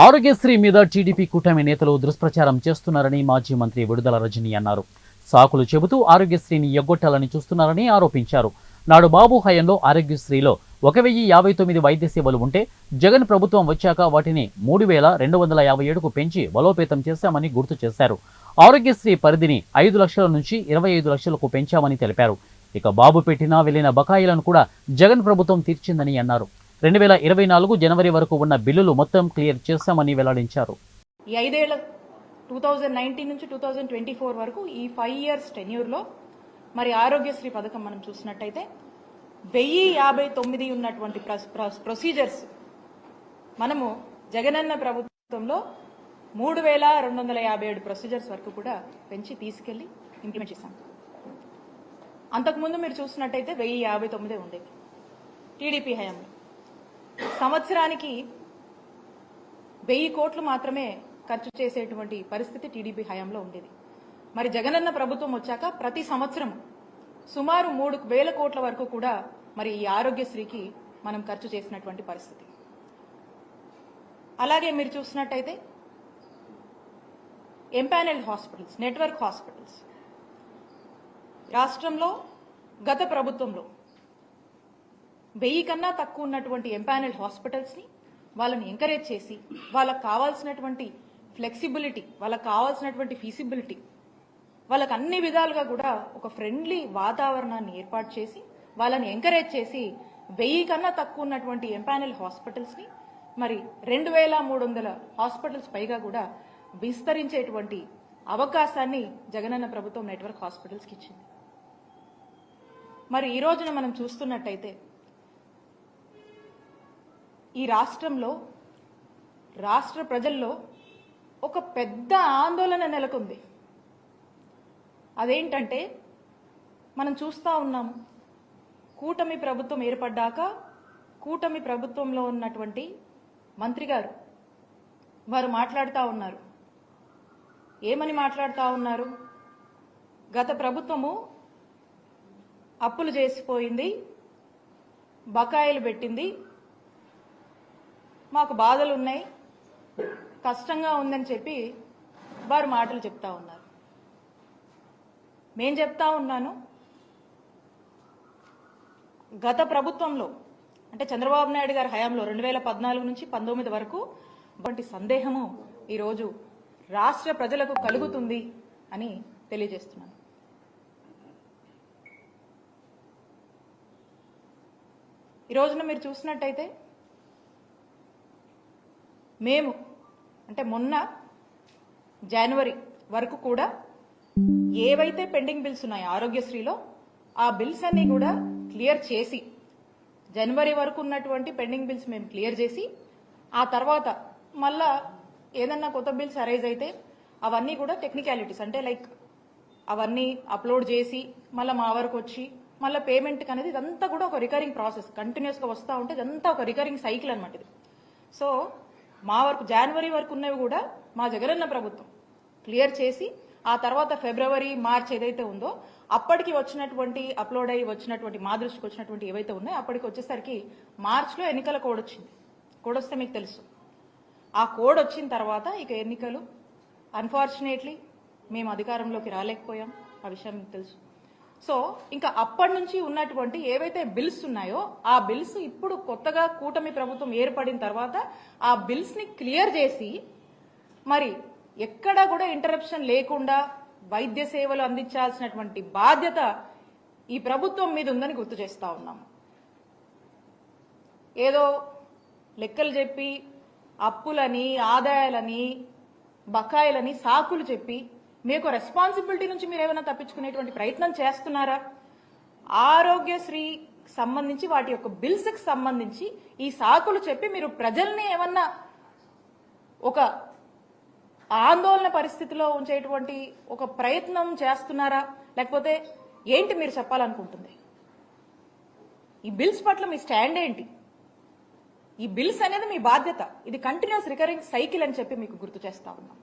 ఆరోగ్యశ్రీ మీద టీడీపీ కూటమి నేతలు దుష్ప్రచారం చేస్తున్నారని మాజీ మంత్రి విడుదల రజని అన్నారు. సాకులు చెబుతూ ఆరోగ్యశ్రీని ఎగ్గొట్టాలని చూస్తున్నారని ఆరోపించారు. నాడు బాబు హయాంలో ఆరోగ్యశ్రీలో 1059 వైద్య సేవలు ఉంటే జగన్ ప్రభుత్వం వచ్చాక వాటిని 3257కు పెంచి బలోపేతం చేశామని గుర్తు చేశారు. ఆరోగ్యశ్రీ పరిధిని 5 లక్షల నుంచి 25 లక్షలకు పెంచామని తెలిపారు. ఇక బాబు పెట్టినా వెళ్లిన బకాయిలను కూడా జగన్ ప్రభుత్వం తీర్చిందని అన్నారు. 2024 జనవరి వరకు ఉన్న బిల్లులు మొత్తం క్లియర్ చేశామని వెల్లడించారు. ఈ 5 ఏళ్ల 2019 నుంచి 2024 వరకు ఈ 5 ఇయర్స్ టెన్యూర్లో మరి ఆరోగ్యశ్రీ పథకం మనం చూసినట్టయితే 1059 ఉన్నటువంటి ప్రొసీజర్స్ మనము జగనన్న ప్రభుత్వంలో 3257 ప్రొసీజర్స్ వరకు కూడా పెంచి తీసుకెళ్లి ఇంప్లిమెంట్ చేశాం. అంతకుముందు మీరు చూసినట్టయితే 1059 ఉండేది టీడీపీ హయాంలో. సంవత్సరానికి 1000 కోట్లు మాత్రమే ఖర్చు చేసేటువంటి పరిస్థితి టీడీపీ హయాంలో ఉండేది. మరి జగనన్న ప్రభుత్వం వచ్చాక ప్రతి సంవత్సరం సుమారు 3000 కోట్ల వరకు కూడా మరి ఈ ఆరోగ్యశ్రీకి మనం ఖర్చు చేసినటువంటి పరిస్థితి. అలాగే మీరు చూసినట్టయితే ఎంపానెల్డ్ హాస్పిటల్స్, నెట్వర్క్ హాస్పిటల్స్ రాష్ట్రంలో గత ప్రభుత్వంలో 1000 కన్నా తక్కువ ఉన్నటువంటి ఎంపానెల్డ్ హాస్పిటల్స్ ని వాళ్ళని ఎంకరేజ్ చేసి వాళ్ళకు కావాల్సినటువంటి ఫ్లెక్సిబిలిటీ, వాళ్ళకు కావాల్సినటువంటి ఫీసిబిలిటీ, వాళ్ళకు అన్ని విధాలుగా కూడా ఒక ఫ్రెండ్లీ వాతావరణాన్ని ఏర్పాటు చేసి వాళ్ళని ఎంకరేజ్ చేసి 1000 కన్నా తక్కువ ఉన్నటువంటి ఎంపానెల్ హాస్పిటల్స్ ని మరి 2300 హాస్పిటల్స్ పైగా కూడా విస్తరించేటువంటి అవకాశాన్ని జగనన్న ప్రభుత్వం నెట్వర్క్ హాస్పిటల్స్ కి ఇచ్చింది. మరి ఈ రోజున మనం చూస్తున్నట్టయితే ఈ రాష్ట్రంలో రాష్ట్ర ప్రజల్లో ఒక పెద్ద ఆందోళన నెలకొంది. అదేంటంటే మనం చూస్తా ఉన్నాం, కూటమి ప్రభుత్వం ఏర్పడ్డాక కూటమి ప్రభుత్వంలో ఉన్నటువంటి మంత్రి గారు వారు మాట్లాడుతూ ఉన్నారు. ఏమని మాట్లాడుతూ ఉన్నారు? గత ప్రభుత్వము అప్పులు చేసిపోయింది, బకాయిలు పెట్టింది, మాకు బాధలు ఉన్నాయి, కష్టంగా ఉందని చెప్పి వారు మాటలు చెప్తా ఉన్నారు. నేను చెప్తా ఉన్నాను, గత ప్రభుత్వంలో అంటే చంద్రబాబు నాయుడు గారి హయాంలో 2014 నుంచి 19 వరకు వంటి సందేహము ఈరోజు రాష్ట్ర ప్రజలకు కలుగుతుంది అని తెలియజేస్తున్నాను. ఈ రోజున మీరు చూసినట్టయితే మేము అంటే మొన్న జనవరి వరకు కూడా ఏవైతే పెండింగ్ బిల్స్ ఉన్నాయో ఆరోగ్యశ్రీలో ఆ బిల్స్ అన్ని కూడా క్లియర్ చేసి, జనవరి వరకు ఉన్నటువంటి పెండింగ్ బిల్స్ మేము క్లియర్ చేసి, ఆ తర్వాత మళ్ళా ఏదన్నా కొత్త బిల్స్ అరైజ్ అయితే అవన్నీ కూడా టెక్నికాలిటీస్ అంటే లైక్ అవన్నీ అప్లోడ్ చేసి మళ్ళీ మా వరకు వచ్చి మళ్ళీ పేమెంట్ అనేది ఇదంతా కూడా ఒక రికరింగ్ ప్రాసెస్, కంటిన్యూస్ గా వస్తూ ఉంటే ఇదంతా ఒక రికరింగ్ సైకిల్ అనమాట ఇది. సో మా వరకు జనవరి వరకు ఉన్నవి కూడా మా జగనన్న ప్రభుత్వం క్లియర్ చేసి, ఆ తర్వాత ఫిబ్రవరి, మార్చ్ ఏదైతే ఉందో అప్పటికి వచ్చినటువంటి అప్లోడ్ అయ్యి వచ్చినటువంటి మా దృష్టికి వచ్చినటువంటి ఏవైతే ఉన్నాయో అప్పటికి వచ్చేసరికి మార్చ్లో ఎన్నికల కోడ్ వచ్చింది. కోడ్ వస్తే మీకు తెలుసు. ఆ కోడ్ వచ్చిన తర్వాత ఇక ఎన్నికలు అన్ఫార్చునేట్లీ మేము అధికారంలోకి రాలేకపోయాం, ఆ విషయం మీకు తెలుసు. సో ఇంకా అప్పటి నుంచి ఉన్నటువంటి ఏవైతే బిల్స్ ఉన్నాయో ఆ బిల్స్ ఇప్పుడు కొత్తగా కూటమి ప్రభుత్వం ఏర్పడిన తర్వాత ఆ బిల్స్ ని క్లియర్ చేసి మరి ఎక్కడా కూడా ఇంటరప్షన్ లేకుండా వైద్య సేవలు అందించాల్సినటువంటి బాధ్యత ఈ ప్రభుత్వం మీద ఉందని గుర్తు చేస్తా ఉన్నాము. ఏదో లెక్కలు చెప్పి అప్పులని, ఆదాయాలని, బకాయిలని సాకులు చెప్పి మీకు రెస్పాన్సిబిలిటీ నుంచి మీరు ఏమైనా తప్పించుకునేటువంటి ప్రయత్నం చేస్తున్నారా? ఆరోగ్యశ్రీ సంబంధించి వాటి యొక్క బిల్స్ కి సంబంధించి ఈ సాకులు చెప్పి మీరు ప్రజల్ని ఏమన్నా ఒక ఆందోళన పరిస్థితిలో ఉంచేటువంటి ఒక ప్రయత్నం చేస్తున్నారా? లేకపోతే ఏంటి మీరు చెప్పాలనుకుంటుంది? ఈ బిల్స్ పట్ల మీ స్టాండ్ ఏంటి? ఈ బిల్స్ అనేది మీ బాధ్యత, ఇది కంటిన్యూస్ రికరింగ్ సైకిల్ అని చెప్పి మీకు గుర్తు చేస్తా ఉన్నాం.